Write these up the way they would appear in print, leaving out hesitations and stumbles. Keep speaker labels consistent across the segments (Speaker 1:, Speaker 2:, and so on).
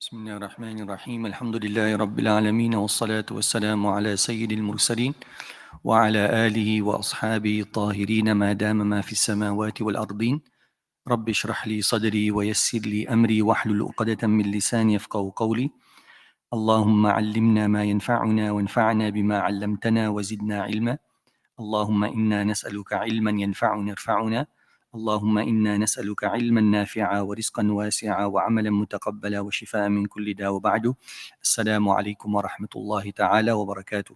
Speaker 1: بسم الله الرحمن الرحيم الحمد لله رب العالمين والصلاة والسلام على سيد المرسلين وعلى آله وأصحابه الطاهرين ما دام ما في السماوات والأرضين رب اشرح لي صدري ويسر لي أمري واحلل عقدة من لساني يفقهوا قولي اللهم علمنا ما ينفعنا وانفعنا بما علمتنا وزدنا علما اللهم إنا نسألك علما ينفعنا اللهم إنا نسألك علما نافعا ورزقا واسعا وعملا متقبلا وشفاء من كل داء وبعد السلام عليكم ورحمة الله تعالى وبركاته.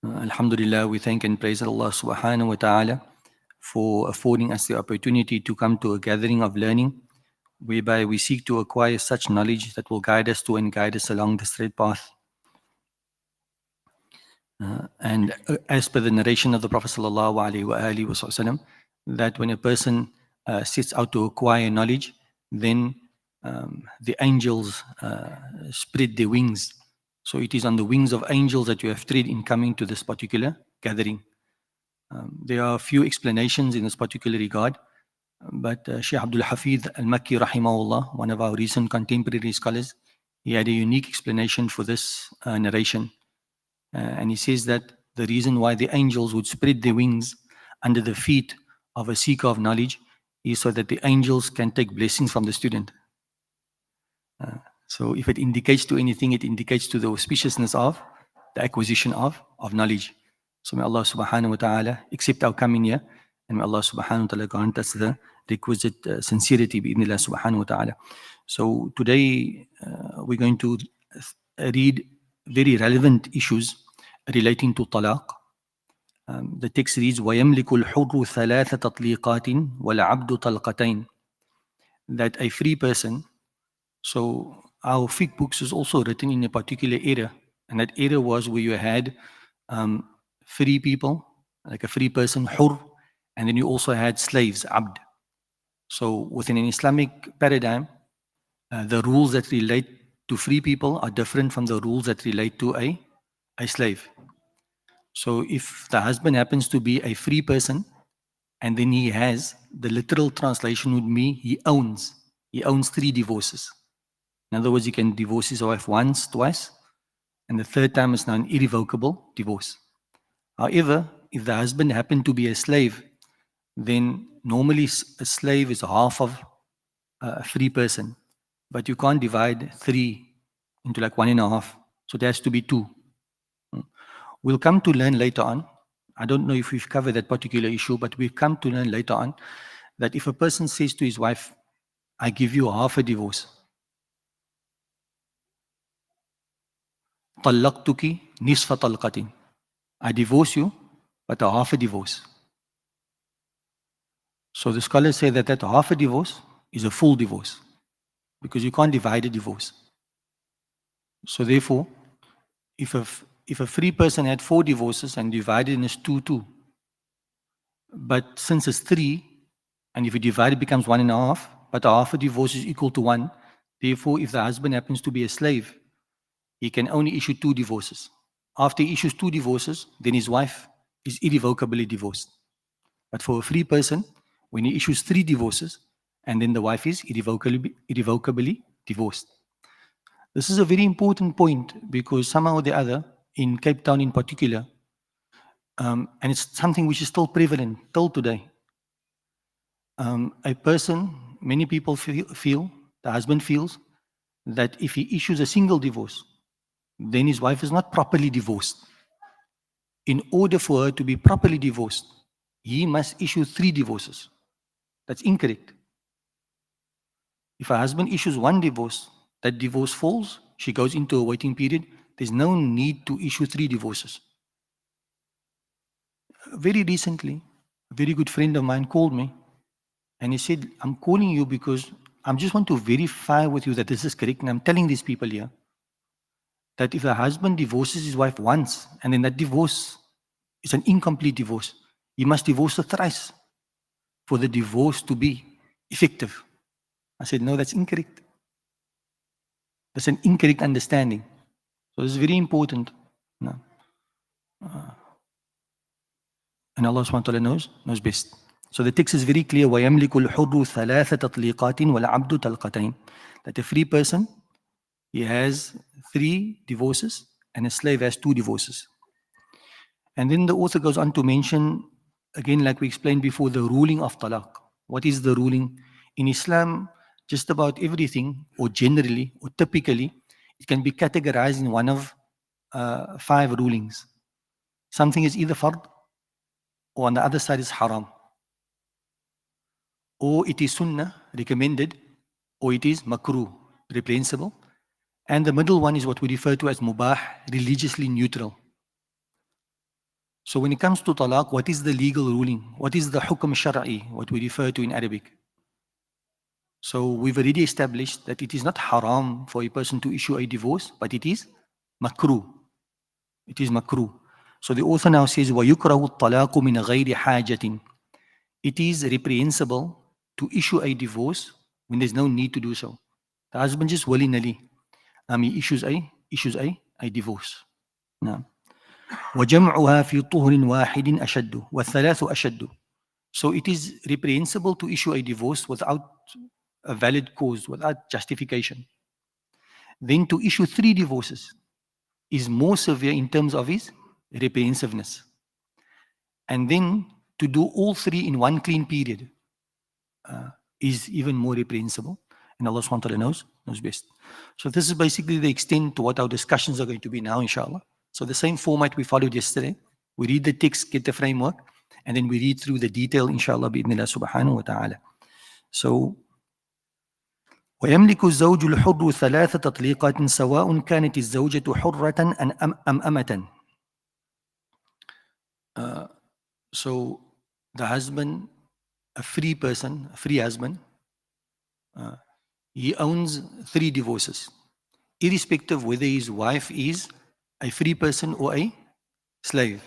Speaker 1: Alhamdulillah, we thank and praise Allah subhanahu wa ta'ala for affording us the opportunity to come to a gathering of learning whereby we seek to acquire such knowledge that will guide us to and guide us along the straight path. And as per the narration of the Prophet sallallahu alaihi wasallam, that when a person sets out to acquire knowledge, then the angels spread their wings. So it is on the wings of angels that you have tread in coming to this particular gathering. There are a few explanations in this particular regard, but Shaykh Abdul Hafidh al-Makki rahimahullah, one of our recent contemporary scholars, he had a unique explanation for this narration. And he says that the reason why the angels would spread their wings under the feet of a seeker of knowledge is so that the angels can take blessings from the student. So if it indicates to anything, it indicates to the auspiciousness of the acquisition of knowledge. So may Allah subhanahu wa ta'ala accept our coming here, and may Allah subhanahu wa ta'ala grant us the requisite sincerity bi'idhnillah subhanahu wa ta'ala. So today we're going to read very relevant issues relating to talaq. The text reads, وَيَمْلِكُ الْحُرُّ ثَلَاثَ تَطْلِيقَاتٍ وَالْعَبْدُ طَلْقَتَيْنِ. That a free person, so our fiqh books is also written in a particular era, and that era was where you had free people, like a free person, hur, and then you also had slaves, abd. So within an Islamic paradigm, the rules that relate to free people are different from the rules that relate to a slave. So if the husband happens to be a free person, and then he has, the literal translation would be he owns 3 divorces. In other words, he can divorce his wife once, twice, and the third time is now an irrevocable divorce. However, if the husband happened to be a slave, then normally a slave is half of a free person, but you can't divide 3 into like 1.5, so there has to be 2. We'll come to learn later on. I don't know if we've covered that particular issue, but we've come to learn later on that if a person says to his wife, I give you half a divorce, طَلَّقْتُكِ نِصْفَ طَلْقَةٍ, I divorce you, but a half a divorce. So the scholars say that half a divorce is a full divorce, because you can't divide a divorce. So therefore, if a free person had 4 divorces and divided in as 2, but since it's 3, and if you divide it becomes 1.5, but half a divorce is equal to 1, therefore if the husband happens to be a slave, he can only issue 2 divorces. After he issues 2 divorces, then his wife is irrevocably divorced. But for a free person, when he issues 3 divorces, and then the wife is irrevocably divorced. This is a very important point, because somehow or the other, in Cape Town in particular, and it's something which is still prevalent till today. A person, many people feel, the husband feels, that if he issues a single divorce, then his wife is not properly divorced. In order for her to be properly divorced, he must issue 3 divorces. That's incorrect. If a husband issues 1 divorce, that divorce falls, she goes into a waiting period, there's no need to issue 3 divorces. Very recently, a very good friend of mine called me, and he said, I'm calling you because I just want to verify with you that this is correct, and I'm telling these people here that if a husband divorces his wife once, and then that divorce is an incomplete divorce, he must divorce her thrice for the divorce to be effective. I said, no, that's incorrect. That's an incorrect understanding. So this is very important. No. And Allah subhanahu wa ta'ala knows best. So the text is very clear, وَيَمْلِكُ الْحُرُّ ثَلَاثَ تَطْلِيقَاتٍ وَالْعَبْدُ تَلْقَتَيْنِ. That a free person, he has 3 divorces and a slave has 2 divorces. And then the author goes on to mention, again, like we explained before, the ruling of talaq. What is the ruling? In Islam, just about everything, or generally, or typically, it can be categorized in one of 5 rulings. Something is either fard, or on the other side is haram. Or it is sunnah, recommended, or it is makruh, reprehensible. And the middle one is what we refer to as mubah, religiously neutral. So when it comes to talaq, what is the legal ruling? What is the hukm shar'i, what we refer to in Arabic? So we've already established that it is not haram for a person to issue a divorce, but it is makruh. It is makruh. So the author now says, وَيُكْرَهُ الطَّلَاقُ مِنَ غَيْرِ حَاجَةٍ. It is reprehensible to issue a divorce when there's no need to do so. The husband just willy-nilly, he issues a divorce. Now, وَجَمْعُهَا فِي طُهْرٍ وَاحِدٍ أَشَدُّ وَالثَّلَاثُ أَشَدُّ. So it is reprehensible to issue a divorce without a valid cause, without justification. Then to issue 3 divorces is more severe in terms of his reprehensiveness. And then to do all 3 in one clean period is even more reprehensible. And Allah SWT knows best. So this is basically the extent to what our discussions are going to be now, inshallah. So the same format we followed yesterday. We read the text, get the framework, and then we read through the detail, inshallah, bi'idhnillah subhanahu wa ta'ala. So, ويملك الزوج الحر 3 تطليقات سواء كانت الزوجة حرة أم أمة. So the husband, a free person, a free husband, he owns 3 divorces, irrespective whether his wife is a free person or a slave.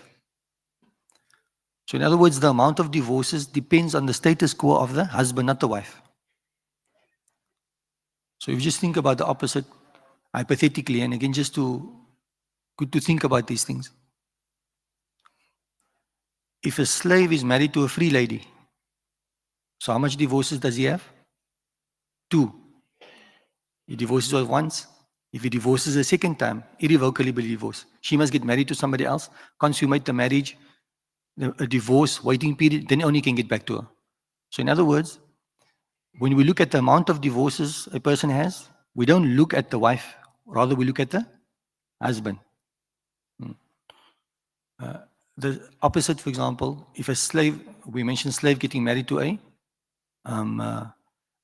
Speaker 1: So in other words, the amount of divorces depends on the status quo of the husband, not the wife. So if you just think about the opposite, hypothetically, and again, just good to think about these things. If a slave is married to a free lady, so how much divorces does he have? 2. He divorces her once. If he divorces a second time, irrevocably divorce. She must get married to somebody else, consummate the marriage, a divorce, waiting period, then only can get back to her. So in other words, when we look at the amount of divorces a person has, we don't look at the wife, rather we look at the husband. The opposite, for example, if a slave, we mentioned slave getting married to a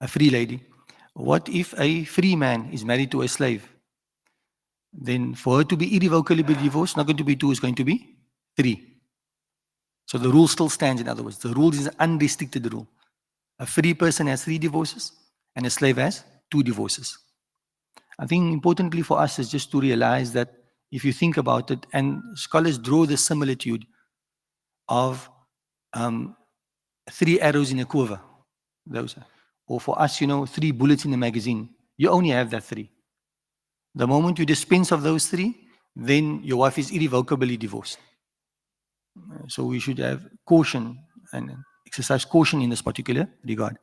Speaker 1: free lady. What if a free man is married to a slave? Then for her to be irrevocably divorced, not going to be 2, it's going to be 3. So the rule still stands, in other words. The rule is an unrestricted rule. A free person has 3 divorces and a slave has 2 divorces. I think importantly for us is just to realize that if you think about it, and scholars draw the similitude of 3 arrows in a quiver. Those are. Or for us, 3 bullets in a magazine. You only have that 3. The moment you dispense of those 3, then your wife is irrevocably divorced. So we should have caution and exercise caution in this particular regard.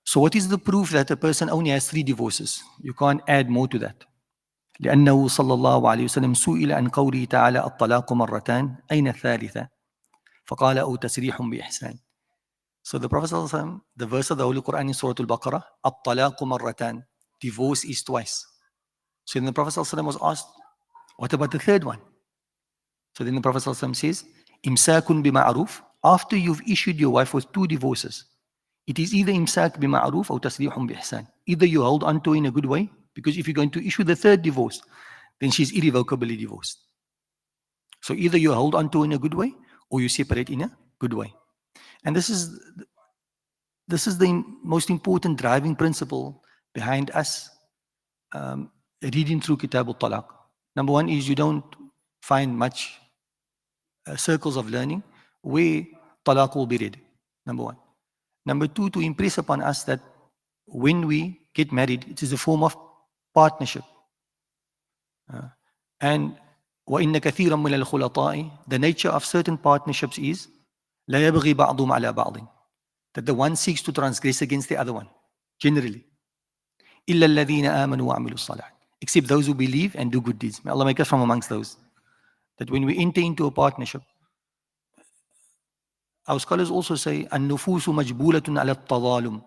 Speaker 1: So what is the proof that a person only has 3 divorces? You can't add more to that. لأنه صلى الله عليه وسلم سئل عن قوله تعالى الطلاق مرتان أين الثالثة فقال أو تسريح بإحسان. So the Prophet ﷺ, the verse of the Holy Quran in Surah Al-Baqarah, الطلاق مرتان, divorce is twice. So then the Prophet ﷺ was asked, what about the third one? So then the Prophet ﷺ says, إمساك بمعروف, after you've issued your wife with 2 divorces, it is either imsak bima'ruf or tasrihum biihsan. Either you hold on to in a good way, because if you're going to issue the 3rd divorce, then she's irrevocably divorced. So either you hold on to in a good way, or you separate in a good way. And this is the most important driving principle behind us reading through Kitab al-Talaq. Number 1 is you don't find much circles of learning where talaq will be read. Number 1. Number 2, to impress upon us that when we get married, it is a form of partnership. And وَإِنَّ كَثِيرًا مِنَ الْخُلَطَاءِ, the nature of certain partnerships is لا يبغي بعضهم على بعض. That the one seeks to transgress against the other one, generally. إلا الذين آمنوا وعملوا الصالحات. Except those who believe and do good deeds. May Allah make us from amongst those. That when we enter into a partnership, our scholars also say, النفوس مجبولة على التظالم.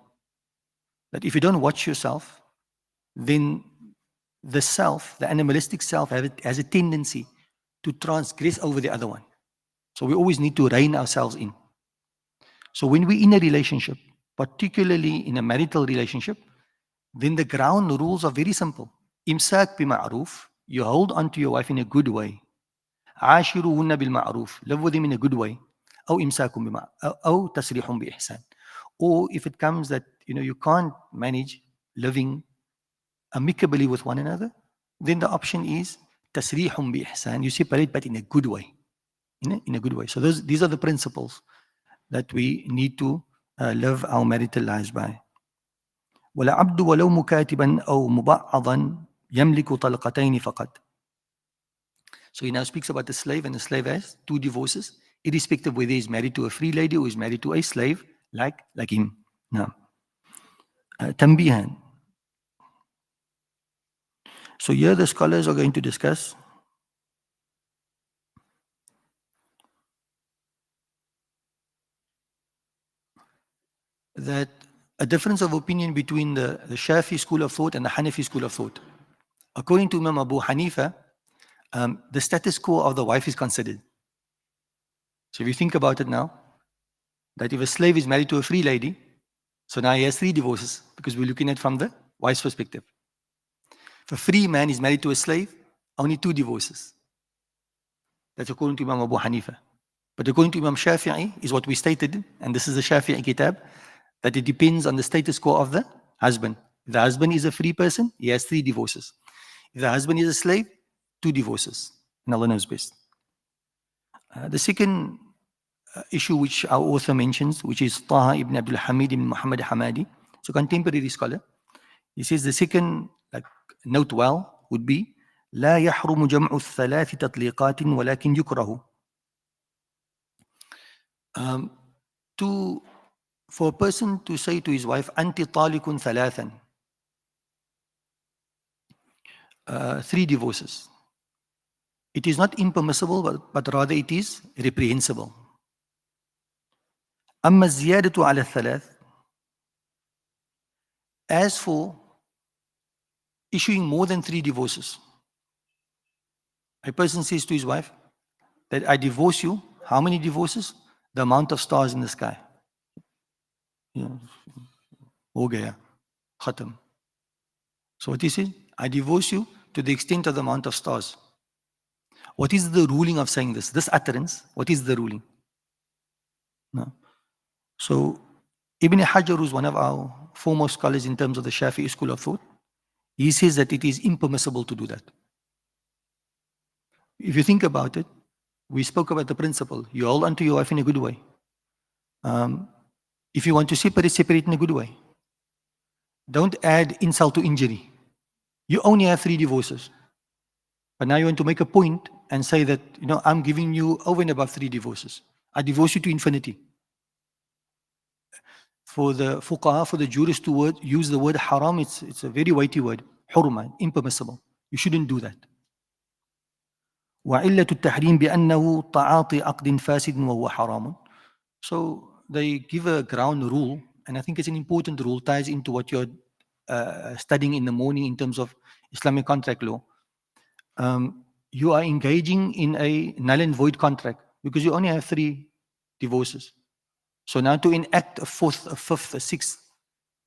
Speaker 1: That if you don't watch yourself, then the self, the animalistic self, has a tendency to transgress over the other one. So we always need to rein ourselves in. So when we're in a relationship, particularly in a marital relationship, then the ground rules are very simple. Imsak bima'ruf, you hold on to your wife in a good way. عاشروهن بالمعروف, live with him in a good way. أو إمساك أو تسريح بإحسان. Or if it comes that you can't manage living amicably with one another, then the option is تسريح بإحسان. You separate, but in a good way. In a good way. So these are the principles that we need to live our marital lives by. والعبد ولو مكاتبا أو مبعضا يملك طلقتين فقط. So he now speaks about the slave, and the slave has 2 divorces, irrespective whether he's married to a free lady or he's married to a slave, like him. Now, تنبيها. So here the scholars are going to discuss that a difference of opinion between the Shafi school of thought and the Hanafi school of thought. According to Imam Abu Hanifa, the status quo of the wife is considered. So if you think about it now, that if a slave is married to a free lady, so now he has 3 divorces, because we're looking at it from the wife's perspective. If a free man is married to a slave, only 2 divorces. That's according to Imam Abu Hanifa. But according to Imam Shafi'i, is what we stated, and this is the Shafi'i kitab, that it depends on the status quo of the husband. If the husband is a free person, he has 3 divorces. If the husband is a slave, 2 divorces. And Allah knows best. The second issue which our author mentions, which is Taha ibn Abdul Hamid ibn Muhammad Hamadi, it's a contemporary scholar. He says the second note would be لا يحرم جمع الثلاث تطليقات ولكن يكره. For a person to say to his wife, أنت طالق ثلاثا, 3 divorces. It is not impermissible, but rather it is reprehensible. أما الزيادة على الثلاث, as for issuing more than 3 divorces, a person says to his wife that I divorce you. How many divorces? The amount of stars in the sky. Ho gaya, khatam. So what he said, I divorce you to the extent of the amount of stars. What is the ruling of saying this? This utterance, what is the ruling? No. So Ibn Hajar, who's one of our foremost scholars in terms of the Shafi'i school of thought, he says that it is impermissible to do that. If you think about it, we spoke about the principle. You hold on to your wife in a good way. If you want to separate in a good way. Don't add insult to injury. You only have 3 divorces. But now you want to make a point and say that, I'm giving you over and above 3 divorces. I divorce you to infinity. For the fuqaha, for the jurists to use the word haram, it's a very weighty word. Hurma, impermissible. You shouldn't do that. وعلة التحريم بأنه تعاطي عقد فاسد وهو حرام. So they give a ground rule, and I think it's an important rule, ties into what you're studying in the morning in terms of Islamic contract law. You are engaging in a null and void contract because you only have 3 divorces. So now to enact a 4th, a 5th, a 6th,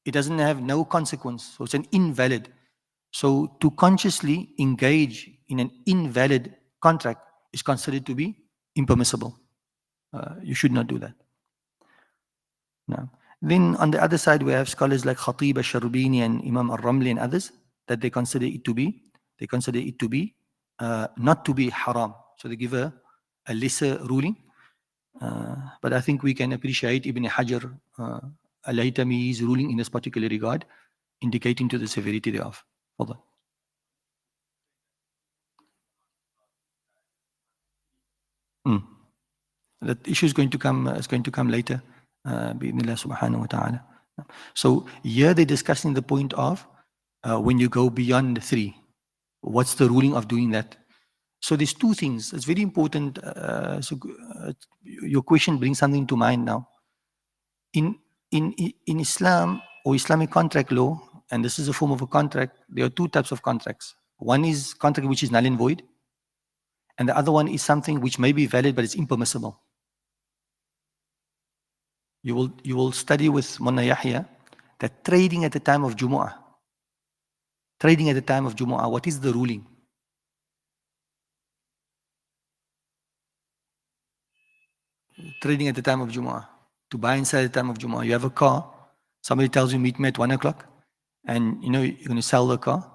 Speaker 1: it doesn't have no consequence. So it's an invalid. So to consciously engage in an invalid contract is considered to be impermissible. You should not do that. Now, then on the other side, we have scholars like Khatib al-Sharbini and Imam al-Ramli and others that they consider it to be not to be haram. So they give a lesser ruling. But I think we can appreciate Ibn Hajar al-Haytami's ruling in this particular regard, indicating to the severity thereof. Fadal. That issue is going to come later, bi'idhnillah subhanahu wa ta'ala. So here they're discussing the point of when you go beyond 3, what's the ruling of doing that? So there's two things. It's very important. Your question brings something to mind now. In Islam or Islamic contract law, and this is a form of a contract, there are two types of contracts. One is contract which is null and void, and the other one is something which may be valid but it's impermissible. You will study with Monna Yahya that trading at the time of Jumu'ah, what is the ruling? Trading at the time of Jumu'ah, to buy and sell at the time of Jumu'ah. You have a car, somebody tells you meet me at 1 o'clock, and you know you're going to sell the car.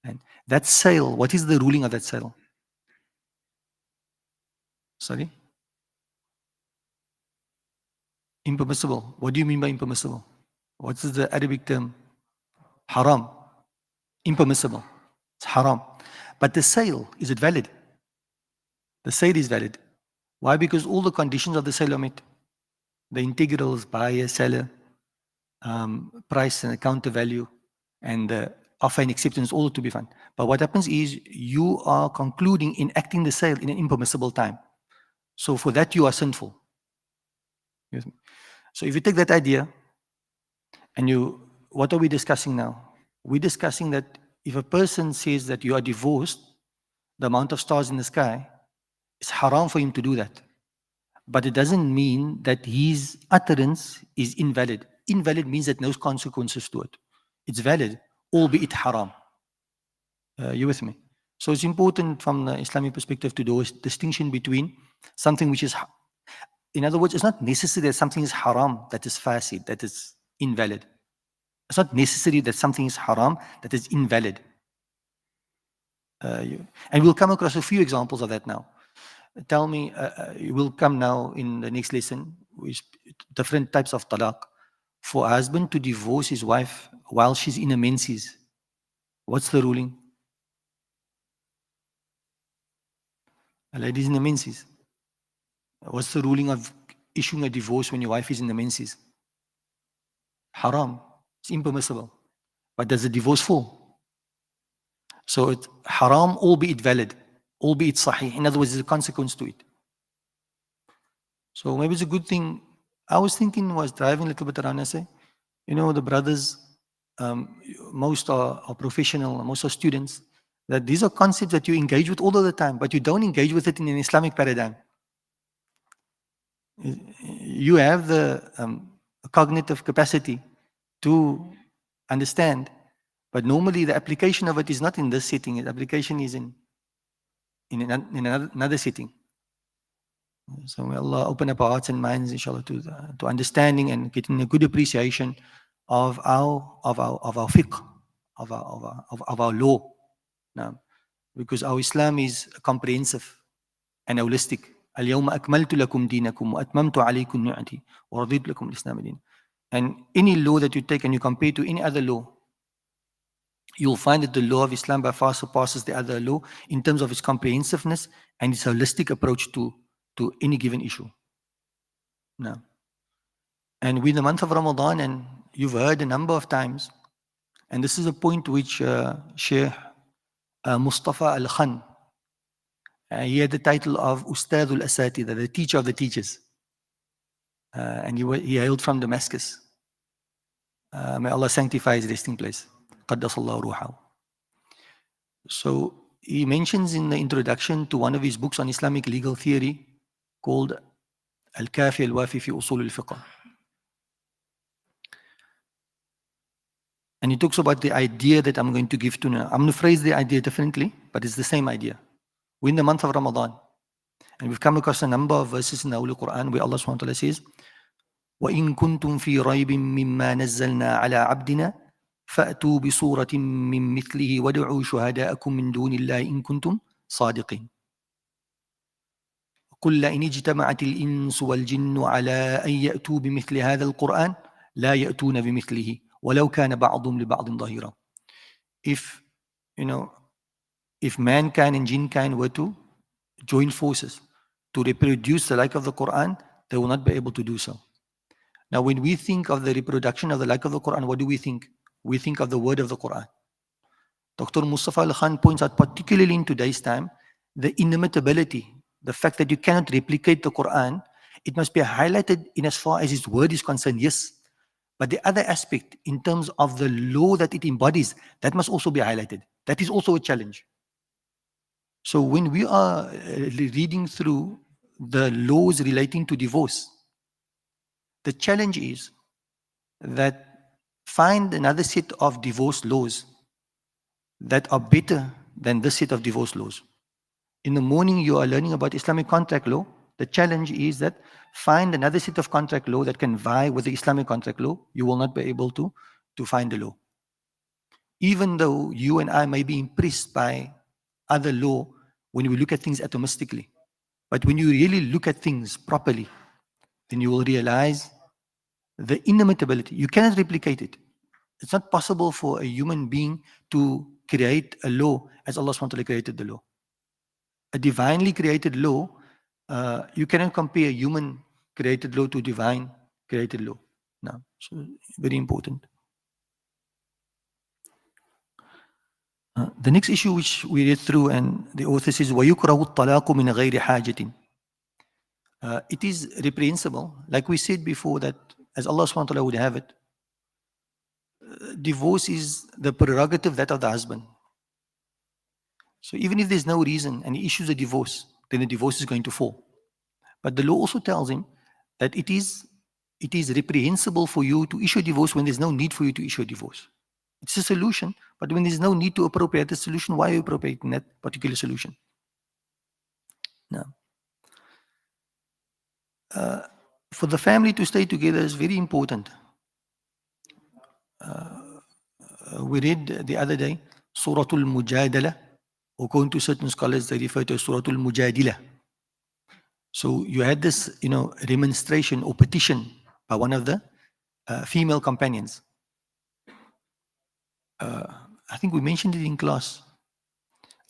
Speaker 1: And that sale, what is the ruling of that sale? Sorry? Impermissible. What do you mean by impermissible? What is the Arabic term? Haram. Impermissible. It's haram. But the sale, is it valid? The sale is valid. Why? Because all the conditions of the sale are met. The integrals, buyer, seller, price and counter value, and the offer and acceptance, all to be found. But what happens is you are concluding enacting the sale in an impermissible time. So for that you are sinful. So if you take that idea and what are we discussing now? We're discussing that if a person says that you are divorced, the amount of stars in the sky, it's haram for him to do that. But it doesn't mean that his utterance is invalid. Invalid means that no consequences to it. It's valid, albeit haram. You with me? So it's important from the Islamic perspective to do a distinction between something which is, in other words, it's not necessary that something is haram, that is fasid, that is invalid. It's not necessary that something is haram, that is invalid. And we'll come across a few examples of that now. Tell me, we'll come now in the next lesson with different types of talaq. For a husband to divorce his wife while she's in a menses, what's the ruling? A lady's in a menses. What's the ruling of issuing a divorce when your wife is in the menses? Haram. It's impermissible. But does the divorce fall? So it's haram, albeit valid, albeit sahih. In other words, there's a consequence to it. So maybe it's a good thing. I was thinking, was driving a little bit around, I say, you know, the brothers, most are professional, most are students, that these are concepts that you engage with all of the time, but you don't engage with it in an Islamic paradigm. You have the cognitive capacity to understand, but normally the application of it is not in this setting. The application is in another setting. So may Allah open up our hearts and minds, inshallah, to understanding and getting a good appreciation of our fiqh, of our law. Now, because our Islam is comprehensive and holistic. اليوم أكملت لكم دينكم وأتممت عليكم نعمتي ورضيت لكم الإسلام دين. And any law that you take and you compare to any other law, you'll find that the law of Islam by far surpasses the other law in terms of its comprehensiveness and its holistic approach to any given issue. Now, and we're in the month of Ramadan, and you've heard a number of times, and this is a point which Sheikh Mustafa Al-Khan, he had the title of Ustad al-Asatida, the teacher of the teachers. And he hailed from Damascus. May Allah sanctify his resting place. Qaddasallahu ruhahu. So he mentions in the introduction to one of his books on Islamic legal theory called Al-Kafi al-Wafi fi Usul al-Fiqh. And he talks about the idea that I'm going to give to now. I'm going to phrase the idea differently, but it's the same idea. We're in the month of Ramadan, and we've come across a number of verses in the Holy Quran where Allah subhanahu wa ta'ala says, وَإِن كُنْتُمْ فِي رَيْبٍ مِّمَّا نَزَّلْنَا عَلَىٰ عَبْدِنَا فَأْتُوا بِصُورَةٍ مِّن مِّثْلِهِ وَادْعُوا شُهَدَاءَكُم مِّن دُونِ اللَّهِ إِن كُنتُمْ صَادِقِينَ قُل لَّئِنِ اجْتَمَعَتِ الْإِنسُ وَالْجِنُّ عَلَىٰ أَن يَأْتُوا بِمِثْلِ هَٰذَا الْقُرْآنِ لَا يَأْتُونَ بِمِثْلِهِ وَلَوْ كَانَ بَعْضُهُمْ لِبَعْضٍ ظَهِيرًا. If mankind and jinnkind were to join forces to reproduce the like of the Quran, they will not be able to do so. Now, when we think of the reproduction of the like of the Quran, what do we think? We think of the word of the Quran. Dr. Mustafa Al-Khan points out, particularly in today's time, the inimitability, the fact that you cannot replicate the Quran. It must be highlighted in as far as its word is concerned, yes. But the other aspect, in terms of the law that it embodies, that must also be highlighted. That is also a challenge. So when we are reading through the laws relating to divorce, the challenge is that find another set of divorce laws that are better than this set of divorce laws. In the morning, you are learning about Islamic contract law. The challenge is that find another set of contract law that can vie with the Islamic contract law. You will not be able to find the law. Even though you and I may be impressed by other law when we look at things atomistically, but when you really look at things properly, then you will realize the inimitability. You cannot replicate it. It's not possible for a human being to create a law as Allah SWT created the law. A divinely created law, you cannot compare human created law to divine created law. No, so very important. The next issue which we read through, and the author says, وَيُكْرَهُ الطَّلَاقُ مِنْ غَيْرِ حَاجَةٍ. It is reprehensible, like we said before, that as Allah SWT would have it, divorce is the prerogative that of the husband. So even if there's no reason and he issues a divorce, then the divorce is going to fall. But the law also tells him that it is reprehensible for you to issue a divorce when there's no need for you to issue a divorce. It's a solution, but when there's no need to appropriate the solution, why are you appropriating that particular solution? Now, for the family to stay together is very important. We read the other day, Suratul Mujadala, or according to certain scholars, they refer to as Suratul Mujadila. So you had this, remonstration or petition by one of the female companions. I think we mentioned it in class.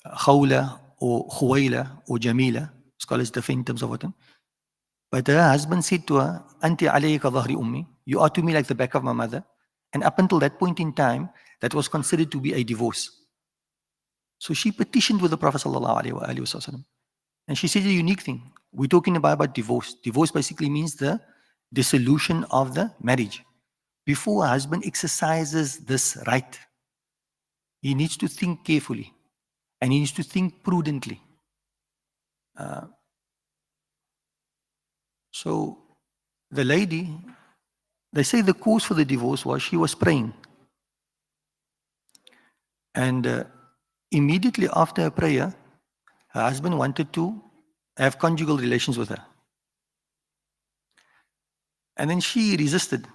Speaker 1: Khawla or Khuwaila or Jamila, scholars differ in terms of what. But her husband said to her, Anti alayka dhahri ummi, you are to me like the back of my mother. And up until that point in time, that was considered to be a divorce. So she petitioned with the Prophet ﷺ. And she said a unique thing. We're talking about divorce. Divorce basically means the dissolution of the marriage. Before a husband exercises this right, he needs to think carefully and he needs to think prudently. So the lady, they say the cause for the divorce was she was praying. And immediately after her prayer, her husband wanted to have conjugal relations with her. And then she resisted.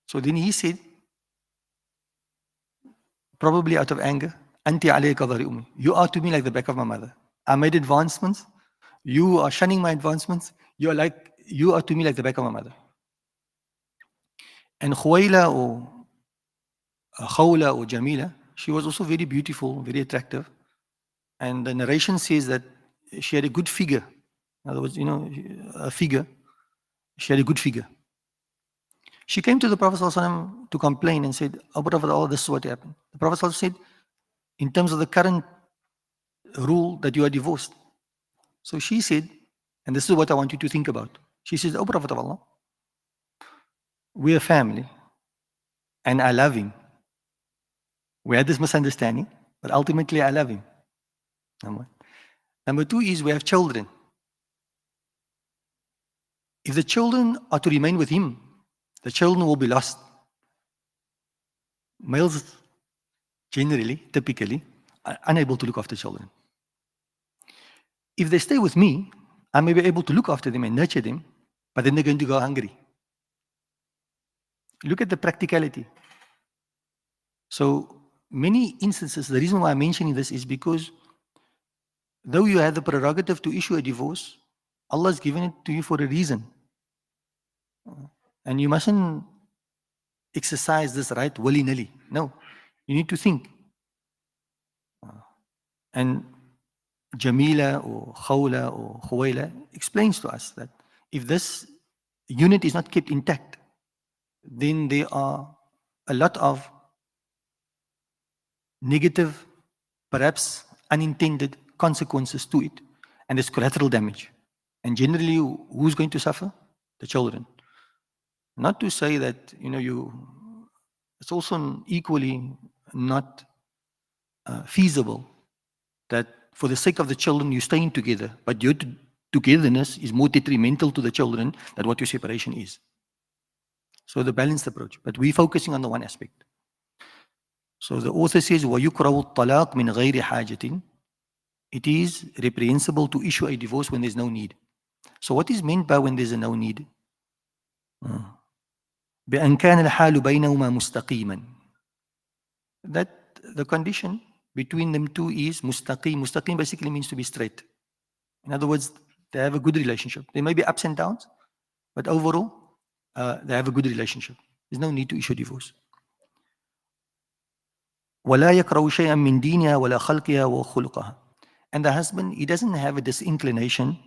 Speaker 1: So then he said, probably out of anger, Anti alayka dhahri ummi. You are to me like the back of my mother. I made advancements. You are shunning my advancements. You are to me like the back of my mother. And Khuwaila or Khawla or Jamila, she was also very beautiful, very attractive. And the narration says that she had a good figure. In other words, a figure. She had a good figure. She came to the Prophet ﷺ to complain and said, "Oh, Prophet, all this is what happened." The Prophet ﷺ said, in terms of the current rule, that you are divorced. So she said, and this is what I want you to think about. She says, "Oh, Prophet of Allah, we are family and I love him. We had this misunderstanding, but ultimately I love him." Number one. Number two is we have children. If the children are to remain with him, the children will be lost. Males generally, typically, are unable to look after children. If they stay with me, I may be able to look after them and nurture them, but then they're going to go hungry. Look at the practicality. So many instances, the reason why I'm mentioning this is because though you have the prerogative to issue a divorce, Allah has given it to you for a reason. And you mustn't exercise this right willy-nilly. No, you need to think. And Jamila or Khawla or Khuwaila explains to us that if this unit is not kept intact, then there are a lot of negative, perhaps unintended consequences to it, and there's collateral damage. And generally, who's going to suffer? The children. Not to say that, it's also equally not feasible that for the sake of the children, you're staying together, but your togetherness is more detrimental to the children than what your separation is. So the balanced approach. But we're focusing on the one aspect. So the author says, وَيُكْرَهُ الطَّلَاقُ مِنْ غَيْرِ حَاجَةٍ. It is reprehensible to issue a divorce when there's no need. So what is meant by when there's a no need? بأن كان الحال بينهما مستقيما. That the condition between them two is mustaqim. Mustaqim basically means to be straight. In other words, they have a good relationship. There may be ups and downs, but overall, they have a good relationship. There's no need to issue divorce. ولا يكره شيئا من دينها ولا خلقها وخلقها. And the husband, he doesn't have a disinclination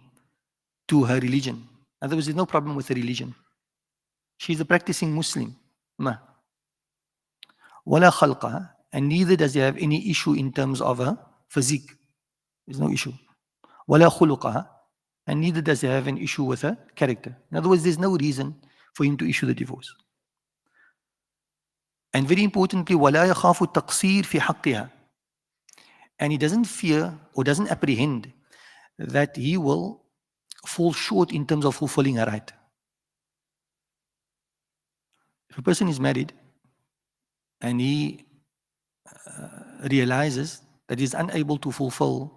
Speaker 1: to her religion. In other words, there's no problem with her religion. She's a practicing Muslim. Ma. ولا خلقها. And neither does he have any issue in terms of her physique. There's no issue. ولا خلقها. And neither does he have an issue with her character. In other words, there's no reason for him to issue the divorce. And very importantly, ولا يخاف التقصير في حقها. And he doesn't fear or doesn't apprehend that he will fall short in terms of fulfilling her right. If a person is married and he realizes that he is unable to fulfill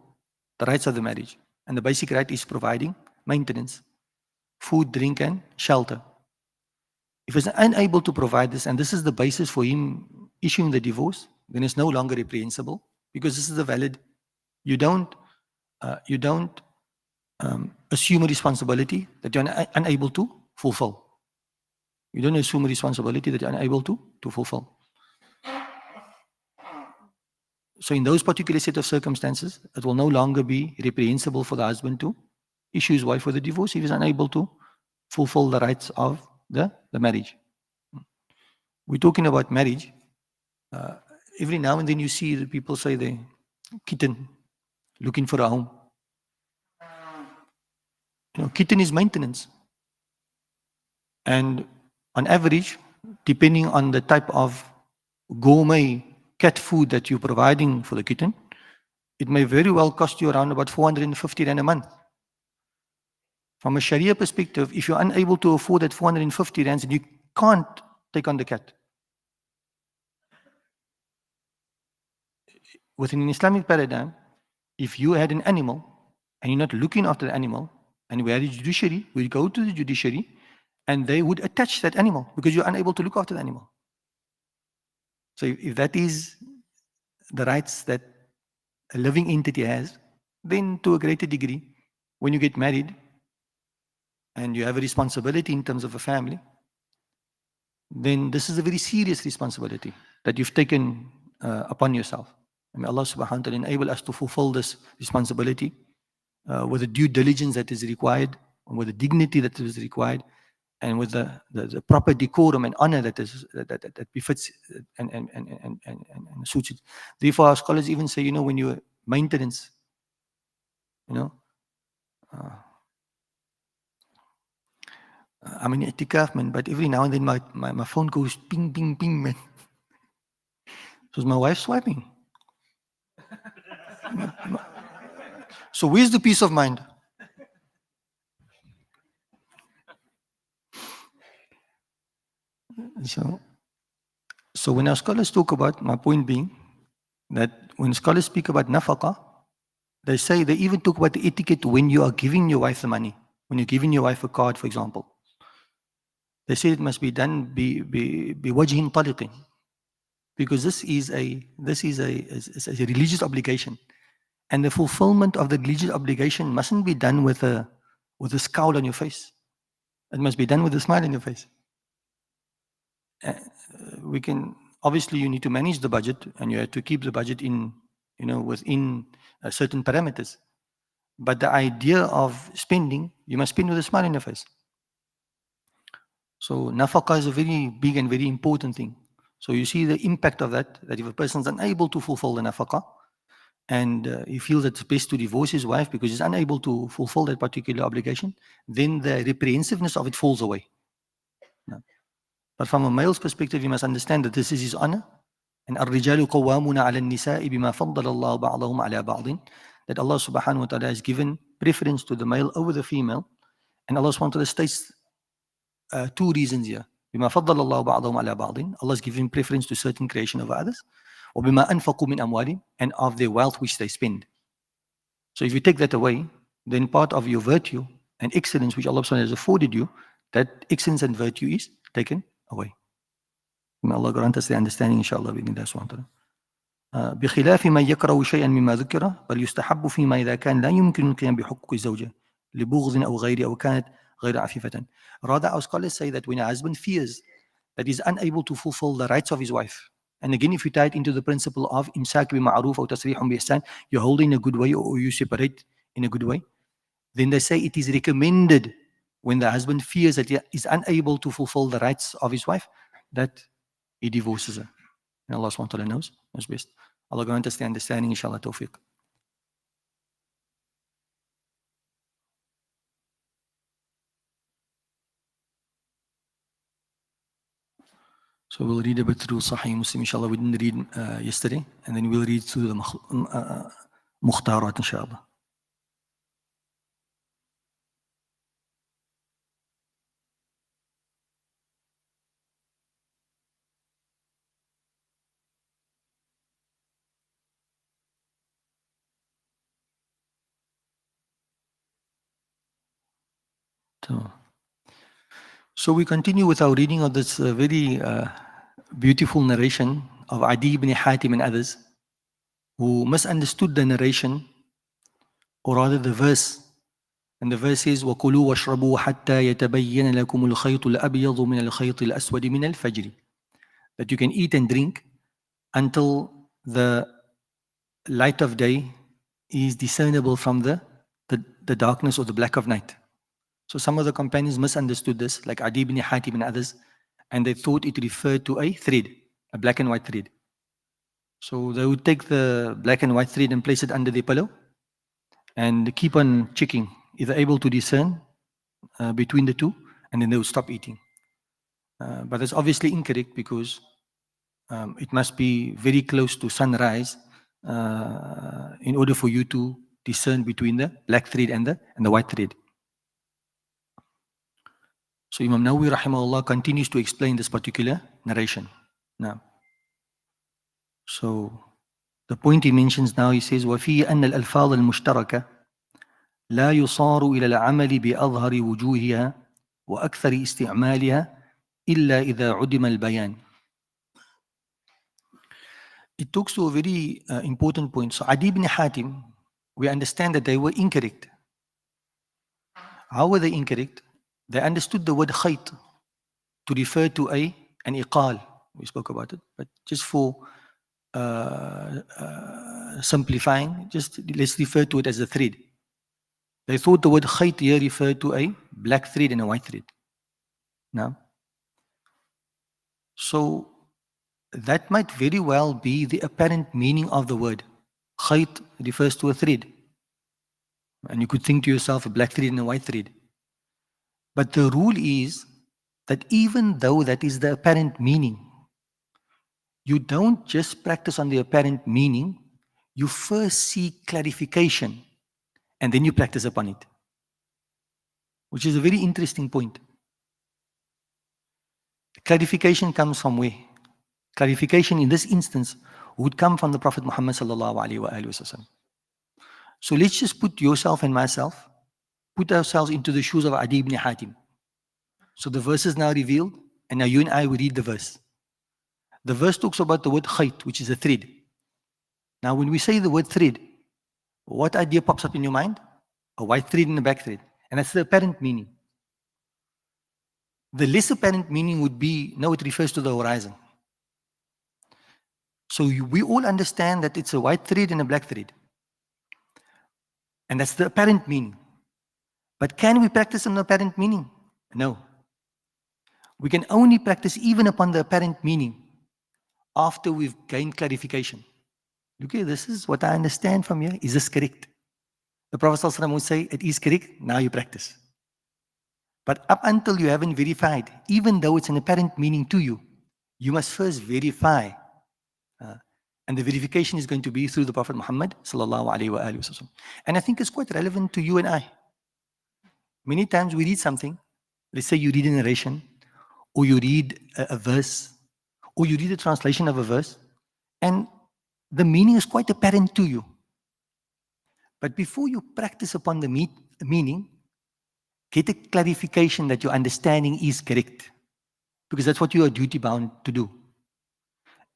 Speaker 1: the rights of the marriage, and the basic right is providing maintenance, food, drink, and shelter. If he's unable to provide this, and this is the basis for him issuing the divorce, then it's no longer reprehensible, because this is a valid. You don't assume a responsibility that you're unable to fulfill. You don't assume a responsibility that you're unable to fulfill. So in those particular set of circumstances, it will no longer be reprehensible for the husband to issue his wife with a divorce if he's unable to fulfill the rights of the marriage. We're talking about marriage. Every now and then you see the people say they kitten, looking for a home. Kitten is maintenance. And on average, depending on the type of gourmet cat food that you're providing for the kitten, it may very well cost you around about 450 rand a month. From a Sharia perspective, if you're unable to afford that 450 rands, then you can't take on the cat. Within an Islamic paradigm, if you had an animal and you're not looking after the animal, and we had a judiciary, we'd go to the judiciary and they would attach that animal because you're unable to look after the animal. So if that is the rights that a living entity has, then to a greater degree, when you get married and you have a responsibility in terms of a family, then this is a very serious responsibility that you've taken upon yourself. And may Allah subhanahu wa ta'ala enable us to fulfill this responsibility with the due diligence that is required, with the dignity that is required, and with the proper decorum and honor that befits and suits it. Therefore, our scholars even say, when you maintenance, I'm in itikaf, man, but every now and then my phone goes ping, ping, ping, man. So my wife swiping. So where's the peace of mind? So when our scholars talk about, my point being, that when scholars speak about nafaqah, they even talk about the etiquette when you are giving your wife the money. When you're giving your wife a card, for example. They say it must be done biwajhin taliqin. Because this is a religious obligation. And the fulfillment of the religious obligation mustn't be done with a scowl on your face. It must be done with a smile on your face. Obviously you need to manage the budget, and you have to keep the budget in, within certain parameters. But the idea of spending, you must spend with a smile on your face. So nafaqah is a very big and very important thing. So you see the impact of that if a person is unable to fulfill the nafaqah, and he feels that it's best to divorce his wife because he's unable to fulfill that particular obligation, then the reprehensiveness of it falls away. No. But from a male's perspective, you must understand that this is his honor. And الرجال قوامون على النساء بما فضل الله بعضهم على بعض, that Allah subhanahu wa ta'ala has given preference to the male over the female. And Allah subhanahu wa ta'ala states two reasons here. بما فضل الله بعضهم على بعض, Allah is giving preference to certain creation over others. وبما أنفقوا من أموالهم, and of their wealth which they spend. So if you take that away, then part of your virtue and excellence which Allah subhanahu wa ta'ala has afforded you, that excellence and virtue is taken away. May Allah grant us the understanding, inshallah, بإذن الله سبحانه وتعالى. بخلاف من يكره شيئا مما ذكر بل يستحب فيما إذا كان لا يمكن القيام بحقوق الزوجة لبغض أو غيره أو كانت غير عفيفة. Rather, our scholars say that when a husband fears that he's unable to fulfill the rights of his wife, and again, if you tie it into the principle of imsak bima'ruf or tasrihun bi-ihsan, you hold in a good way or you separate in a good way, then they say it is recommended when the husband fears that he is unable to fulfill the rights of his wife, that he divorces her. And Allah subhanahu wa ta'ala knows best. Allah grant us the understanding, inshallah, tawfiq. So we'll read a bit through Sahih Muslim, inshallah. We didn't read yesterday, and then we'll read through the Mukhtarat, inshallah. So we continue with our reading of this very beautiful narration of Adi ibn Hatim and others who misunderstood the narration, or rather the verse. And the verse says, وَكُلُوا وَاشْرَبُوا حَتَّى يَتَبَيَّنَ لَكُمُ الْخَيْطُ الْأَبْيَضُ مِنَ الْخَيْطِ الْأَسْوَدِ مِنَ الْفَجْرِ. That you can eat and drink until the light of day is discernible from the darkness or the black of night. So some of the companions misunderstood this, like Adi ibn Hatim and others, and they thought it referred to a thread, a black and white thread. So they would take the black and white thread and place it under their pillow and keep on checking if they're able to discern between the two, and then they would stop eating. But that's obviously incorrect, because it must be very close to sunrise in order for you to discern between the black thread and the white thread. So Imam Nawawi rahimahullah continues to explain this particular narration. Now, so the point he mentions now, he says, وَفِي أَنَّ الْأَلْفَاظَ الْمُشْتَرَكَةَ لا يصار إلى العمل بأظهر وجوهها وأكثر استعمالها إلا إذا عدم البيان. It talks to a very important point. So Adi ibn Hatim, we understand that they were incorrect. How were they incorrect? They understood the word khayt to refer to an iqal. We spoke about it, but just for simplifying, just let's refer to it as a thread. They thought the word khayt here referred to a black thread and a white thread. Now, so that might very well be the apparent meaning of the word. Khayt refers to a thread. And you could think to yourself, a black thread and a white thread. But the rule is that even though that is the apparent meaning, you don't just practice on the apparent meaning, you first seek clarification and then you practice upon it. Which is a very interesting point. Clarification comes from where? Clarification in this instance would come from the Prophet Muhammad sallallahu alaihi wasallam. So let's just put yourself and myself, put ourselves into the shoes of Adi ibn Hatim. So the verse is now revealed, and now you and I will read the verse. The verse talks about the word khayt, which is a thread. Now when we say the word thread, what idea pops up in your mind? A white thread and a black thread. And that's the apparent meaning. The less apparent meaning would be, no, it refers to the horizon. So we all understand that it's a white thread and a black thread. And that's the apparent meaning. But can we practice on the apparent meaning? No. We can only practice even upon the apparent meaning after we've gained clarification. Okay, this is what I understand from here. Is this correct? The Prophet ﷺ would say, it is correct, now you practice. But up until you haven't verified, even though it's an apparent meaning to you, you must first verify. And the verification is going to be through the Prophet Muhammad sallallahu alaihi wasallam. And I think it's quite relevant to you and I. Many times we read something, let's say you read a narration, or you read a verse, or you read a translation of a verse, and the meaning is quite apparent to you. But before you practice upon the meaning, get a clarification that your understanding is correct. Because that's what you are duty bound to do.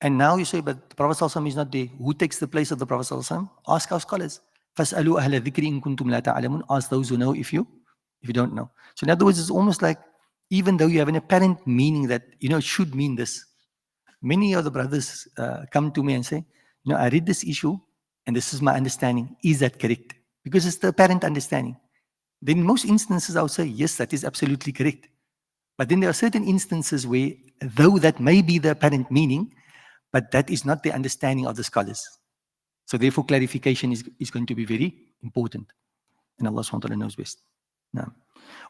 Speaker 1: And now you say, but the Prophet ﷺ is not there. Who takes the place of the Prophet ﷺ? Ask our scholars. فَاسْأَلُوا أَهْلَ الذِّكْرِ إِن كُنْتُمْ لَا تَعْلَمُونَ. Ask those who know if you don't know. So in other words, it's almost like, even though you have an apparent meaning that, it should mean this. Many of the brothers come to me and say, I read this issue and this is my understanding. Is that correct? Because it's the apparent understanding. Then in most instances, I would say, yes, that is absolutely correct. But then there are certain instances where, though that may be the apparent meaning, but that is not the understanding of the scholars. So therefore, clarification is going to be very important. And Allah subhanahu wa ta'ala knows best. Now,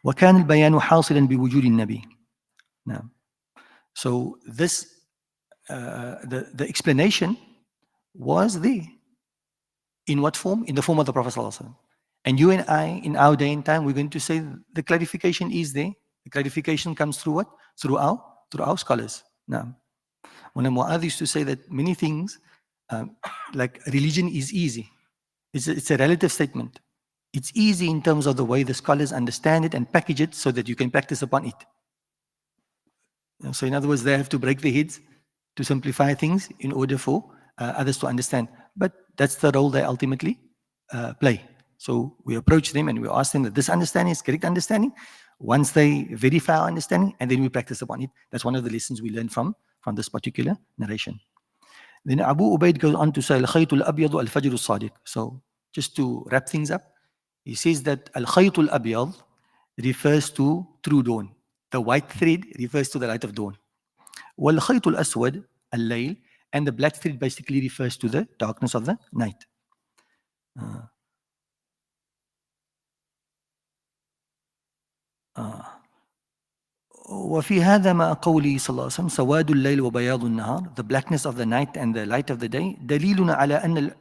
Speaker 1: وَكَانَ الْبَيَانُ حَاصِلًا بِوُجُودِ النَّبِي. Now, so this, the explanation was there. In what form? In the form of the Prophet sallallahu alaihi wasallam. And you and I, in our day and time, we're going to say the clarification is there. The clarification comes through what? Through our scholars. Now, when Mu'adh used to say that many things, like religion is easy. It's a relative statement. It's easy in terms of the way the scholars understand it and package it so that you can practice upon it. So in other words, they have to break their heads to simplify things in order for others to understand. But that's the role they ultimately play. So we approach them and we ask them that this understanding is correct understanding. Once they verify our understanding, and then we practice upon it. That's one of the lessons we learn from this particular narration. Then Abu Ubaid goes on to say, Al-Khaytul Abiyadu Al-Fajr Al-Sadiq. So just to wrap things up, he says that Al-Khaytul Abiyad refers to true dawn. The white thread refers to the light of dawn. Wal-Khaytul Aswad Al-Layl, and the black thread basically refers to the darkness of the night. وفي هذا ما قوله صلى الله عليه وسلم سواد الليل وبياض النهار, the blackness of the night and the light of the day, دليلنا على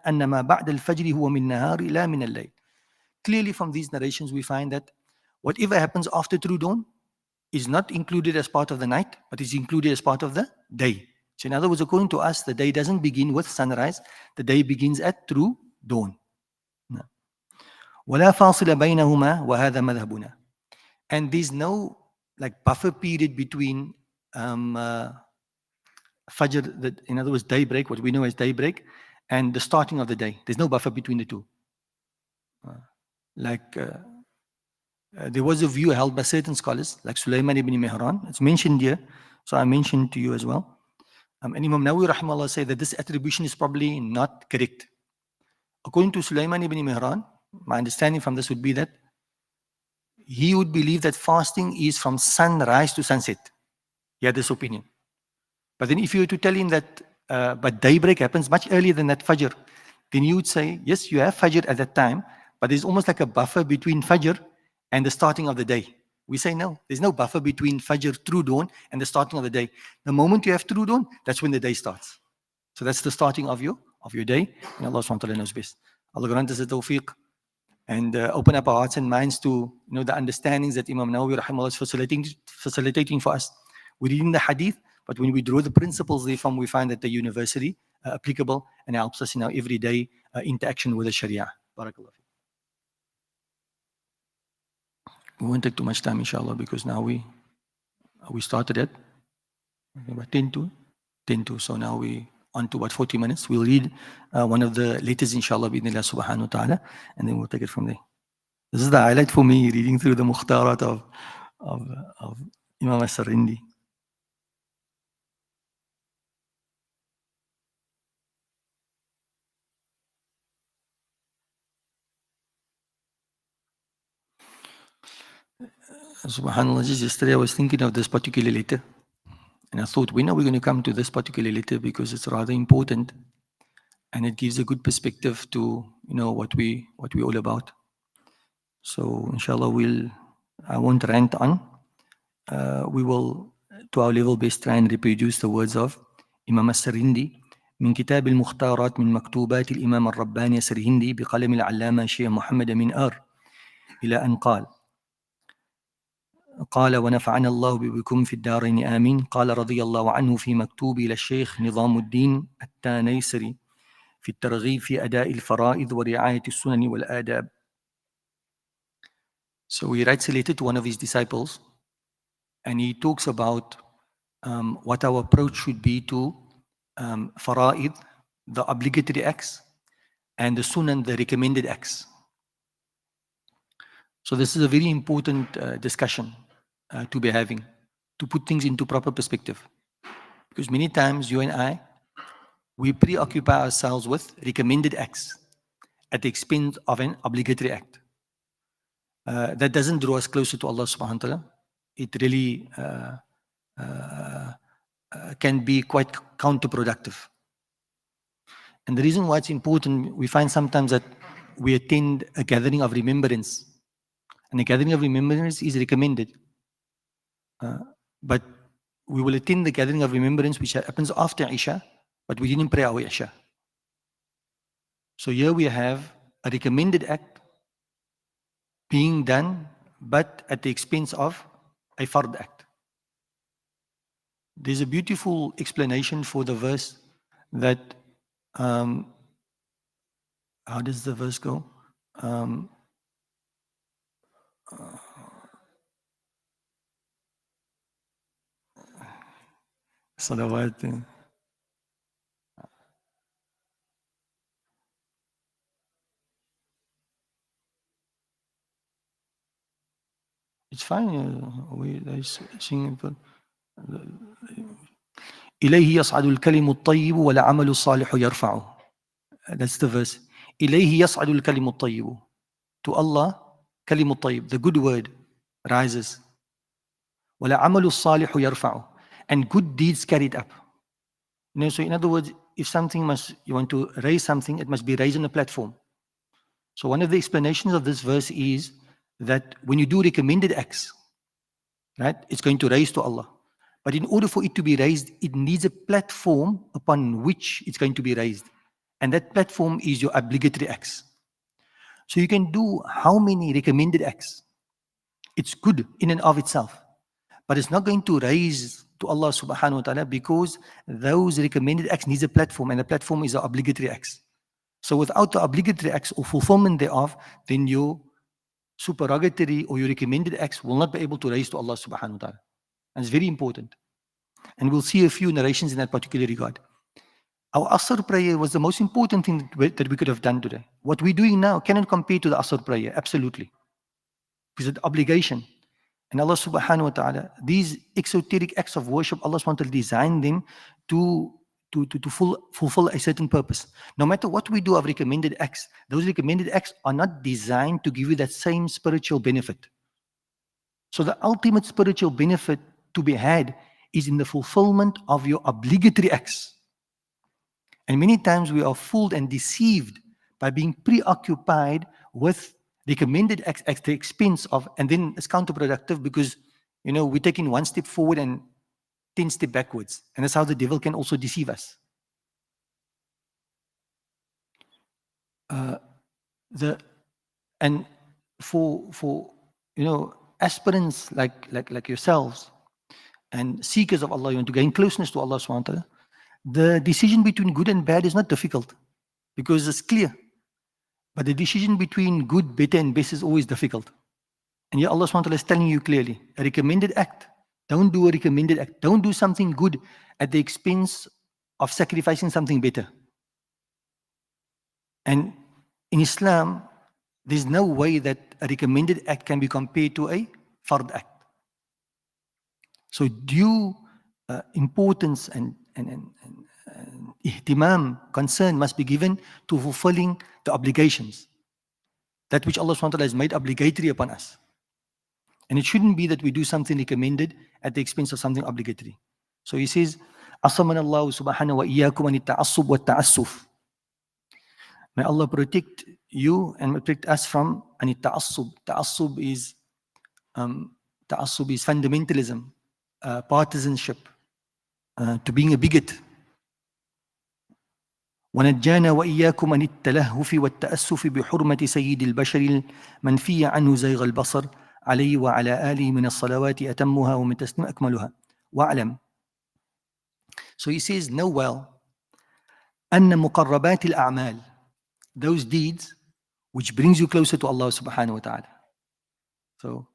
Speaker 1: أن ما بعد الفجر هو من نهار لا من الليل. Clearly from these narrations we find that whatever happens after true dawn is not included as part of the night, but is included as part of the day. So in other words, according to us, the day doesn't begin with sunrise, the day begins at true dawn. ولا فاصل بينهما وهذا مذهبنا. And there's no buffer period between Fajr, in other words, daybreak, what we know as daybreak, and the starting of the day. There's no buffer between the two. There was a view held by certain scholars, like Sulaiman ibn Mihran. It's mentioned here, so I mentioned to you as well. And Imam Nawawi rahimahullah said that this attribution is probably not correct. According to Sulaiman ibn Mihran, my understanding from this would be that he would believe that fasting is from sunrise to sunset. He had this opinion. But then if you were to tell him that, but daybreak happens much earlier than that Fajr, then you would say, yes, you have Fajr at that time, but there's almost like a buffer between Fajr and the starting of the day. We say no, there's no buffer between Fajr, true dawn, and the starting of the day. The moment you have true dawn, that's when the day starts. So that's the starting of your day, and Allah subhanahu wa ta'ala knows best. Allah grant us the tawfiq and open up our hearts and minds to the understandings that Imam Nawawi rahimahullah is facilitating for us. We read in the hadith, but when we draw the principles therefrom, we find that they're universally applicable and helps us in our everyday interaction with the Sharia. Barakallah. We won't take too much time, inshallah, because now we started at about 10 to. So now we on to about 40 minutes. We'll read one of the letters, inshallah, bi'idhnillah subhanahu wa ta'ala, and then we'll take it from there. This is the highlight for me, reading through the Mukhtarat of Imam As-Sarindi. SubhanAllah, just yesterday I was thinking of this particular letter. And I thought, when are we going to come to this particular letter? Because it's rather important. And it gives a good perspective to, what we all about. So inshallah, I won't rant on. We will, to our level best, try and reproduce the words of Imam السرهندي من كتاب المختارات من مكتوبات الإمام الرباني السرهندي بقلم العلامة الشيخ محمد من آر إلى أن قال ونفعنا الله بكم في الدارين آمين. قال رضي الله عنه في مكتوب إلى الشيخ نظام الدين التانيسري في الترغيب في أداء الفرائض ورعاية السنن والآداب. So he writes a letter to one of his disciples, and he talks about what our approach should be to fara'id, the obligatory acts, and the sunan, the recommended acts. So this is a very important discussion to be having, to put things into proper perspective. Because many times you and I, we preoccupy ourselves with recommended acts at the expense of an obligatory act. That doesn't draw us closer to Allah subhanahu wa ta'ala. It really can be quite counterproductive. And the reason why it's important, we find sometimes that we attend a gathering of remembrance. And a gathering of remembrance is recommended. But we will attend the gathering of remembrance which happens after Isha, but we didn't pray our Isha. So here we have a recommended act being done, but at the expense of a fard act. There's a beautiful explanation for the verse that, how does the verse go? Salawat. It's fine. We sing it. إليه يصعد الكلم الطيب والعمل الصالح يرفعه. That's the verse. إليه يصعد الكلم الطيب. To Allah, كلم الطيب, the good word rises. والعمل الصالح يرفعه. And good deeds carried up. So in other words, if you want to raise something, it must be raised on a platform. So one of the explanations of this verse is that when you do recommended acts, right, it's going to raise to Allah. But in order for it to be raised, it needs a platform upon which it's going to be raised. And that platform is your obligatory acts. So you can do how many recommended acts? It's good in and of itself. But it's not going to raise to Allah subhanahu wa ta'ala because those recommended acts needs a platform, and the platform is the obligatory acts. So without the obligatory acts or fulfillment thereof, then your supererogatory or your recommended acts will not be able to raise to Allah subhanahu wa ta'ala. And it's very important. And we'll see a few narrations in that particular regard. Our Asr prayer was the most important thing that we could have done today. What we're doing now cannot compare to the Asr prayer, absolutely. Because it's an obligation. And Allah subhanahu wa ta'ala, these exoteric acts of worship, Allah subhanahu wa ta'ala designed them to fulfill a certain purpose. No matter what we do of recommended acts, those recommended acts are not designed to give you that same spiritual benefit. So the ultimate spiritual benefit to be had is in the fulfillment of your obligatory acts. And many times we are fooled and deceived by being preoccupied with recommended acts at the expense of, and then it's counterproductive because, we're taking one step forward and 10 steps backwards. And that's how the devil can also deceive us. And for aspirants like yourselves and seekers of Allah, you want to gain closeness to Allah subhanahu wa ta'ala, the decision between good and bad is not difficult because it's clear. But the decision between good, better, and best is always difficult. And here Allah subhanahu wa ta'ala is telling you clearly, a recommended act. Don't do a recommended act. Don't do something good at the expense of sacrificing something better. And in Islam, there's no way that a recommended act can be compared to a fard act. So due importance and ihtimam, concern must be given to fulfilling the obligations. That which Allah subhanahu wa ta'ala has made obligatory upon us. And it shouldn't be that we do something recommended at the expense of something obligatory. So he says, أَصَمَنَ اللَّهُ سُبْحَانَهُ وَإِيَّاكُمْ عَنِ التَّعَصُّبِ وَالتَّعَسُّفِ. May Allah protect you and protect us from ani ta'assub. Ta'assub is fundamentalism, partisanship, to being a bigot. ونجانا وإياكم عن التلهف والتأسف بحرمة سيد البشر المنفي عنه زيغ البصر عليه وعلى آله من الصلوات أتمها ومن تسليم أكملها واعلم. So he says, know well أن مقربات الأعمال, those deeds which brings you closer to Allah subhanahu wa ta'ala. So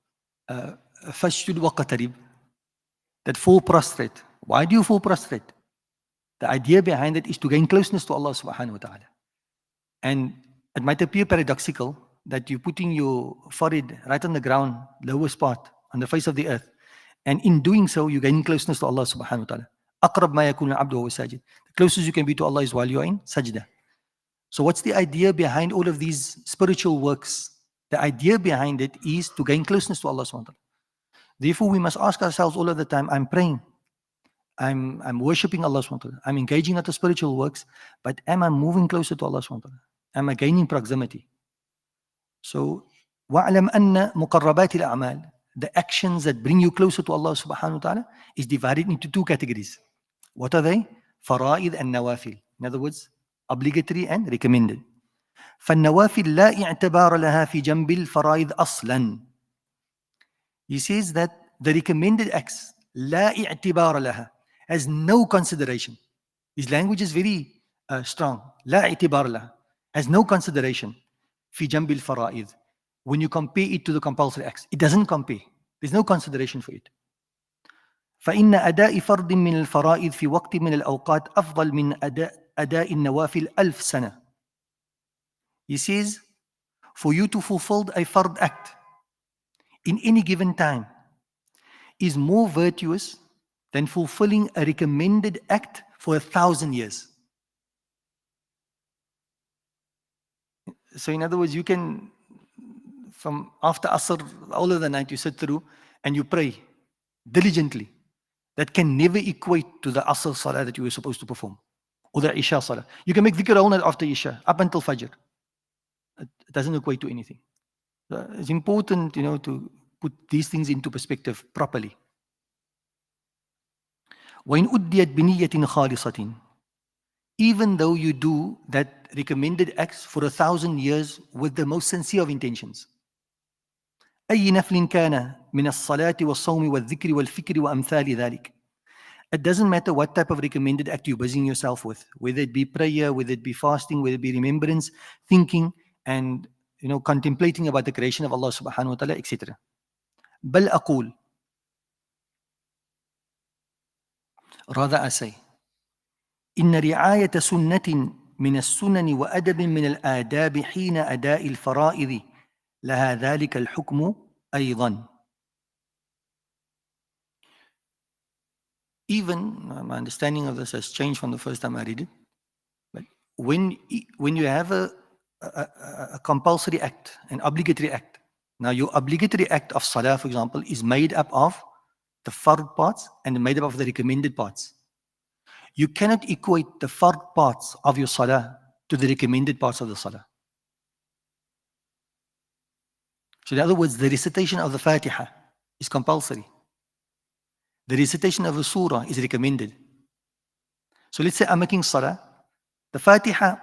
Speaker 1: فَاسْجُدْ وَقَتَرِبْ, that fall prostrate. Why do you fall prostrate? The idea behind it is to gain closeness to Allah subhanahu wa ta'ala. And it might appear paradoxical that you're putting your forehead right on the ground, lowest part, on the face of the earth. And in doing so, you're gaining closeness to Allah subhanahu wa ta'ala. أَقْرَبْ مَا يَكُونُ الْعَبْدُ وَهُوَ سَاجِدٌ. The closest you can be to Allah is while you're in sajda. So what's the idea behind all of these spiritual works? The idea behind it is to gain closeness to Allah subhanahu wa ta'ala. Therefore, we must ask ourselves all of the time, I'm praying, I'm worshipping Allah subhanahu wa ta'ala, I'm engaging at the spiritual works, but am I moving closer to Allah subhanahu wa ta'ala? Am I gaining proximity? So, وَعْلَمْ أَنَّ مُقَرَّبَاتِ الْأَعْمَالِ, the actions that bring you closer to Allah subhanahu wa ta'ala is divided into two categories. What are they? Fara'id and nawafil. In other words, obligatory and recommended. فَالنَّوَافِلْ لَا اِعْتِبَارَ لَهَا فِي جَنْبِ الْفَرَائِضِ أَصْلًا. He says that the recommended acts, لا اعتبار لها, has no consideration. His language is very strong. لا اعتبار لها, has no consideration. في جنب الفرائض. When you compare it to the compulsory acts, it doesn't compare. There's no consideration for it. فإن أداء فرض من الفرائض في وقت من الأوقات أفضل من أداء النوافل 1000 سنة. He says, for you to fulfill a fard act in any given time is more virtuous than fulfilling a recommended act for 1,000 years. So in other words, you can, from after Asr, all of the night, you sit through and you pray diligently. That can never equate to the Asr Salah that you were supposed to perform, or the Isha Salah. You can make dhikr all night after Isha, up until Fajr. It doesn't equate to anything. It's important, to put these things into perspective properly. وَإِنْ أُدِّيَتْ بِنِيَّةٍ خَالِصَةٍ, even though you do that recommended acts for 1,000 years with the most sincere of intentions. أي نفل كان من الصلاة والصوم والذكر والفكر وأمثال ذلك. It doesn't matter what type of recommended act you're busying yourself with, whether it be prayer, whether it be fasting, whether it be remembrance, thinking, and contemplating about the creation of Allah subhanahu wa ta'ala, etc. بل أقول, rather I say, إن رعاية سنة من السنن وأدب من الآداب حين أداء الفرائض لها ذلك الحكم أيضا. Even my understanding of this has changed from the first time I read it. But when you have a compulsory act, an obligatory act, now your obligatory act of salah, for example, is made up of the fard parts and made up of the recommended parts. You cannot equate the fard parts of your salah to the recommended parts of the salah. So in other words, the recitation of the Fatiha is compulsory. The recitation of a surah is recommended. So let's say I'm making salah. The Fatiha,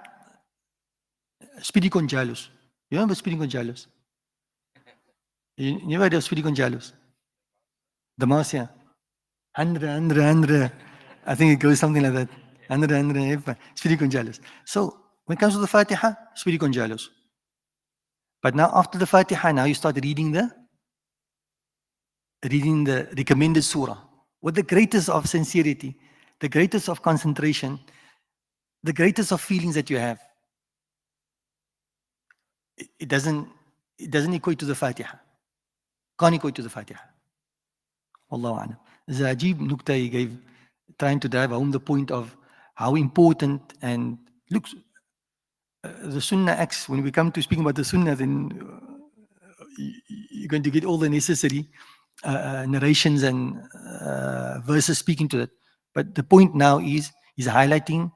Speaker 1: Spirigon Jalus. You remember Spirigon Jalus? You never heard of Spirigon Jalus? The Marcia. Andra. I think it goes something like that. Andra, Spirigon Jalus. So when it comes to the Fatiha, Spirigon Jalus. But now after the Fatiha, now you start reading the recommended surah with the greatest of sincerity, the greatest of concentration, the greatest of feelings that you have. It doesn't equate to the Fatiha. Can't equate to the Fatiha. Wallahu a'lam. This is a ajib nukta he gave, trying to drive home the point of how important, and look, the Sunnah acts, when we come to speaking about the Sunnah, then you're going to get all the necessary narrations and verses speaking to that. But the point now is highlighting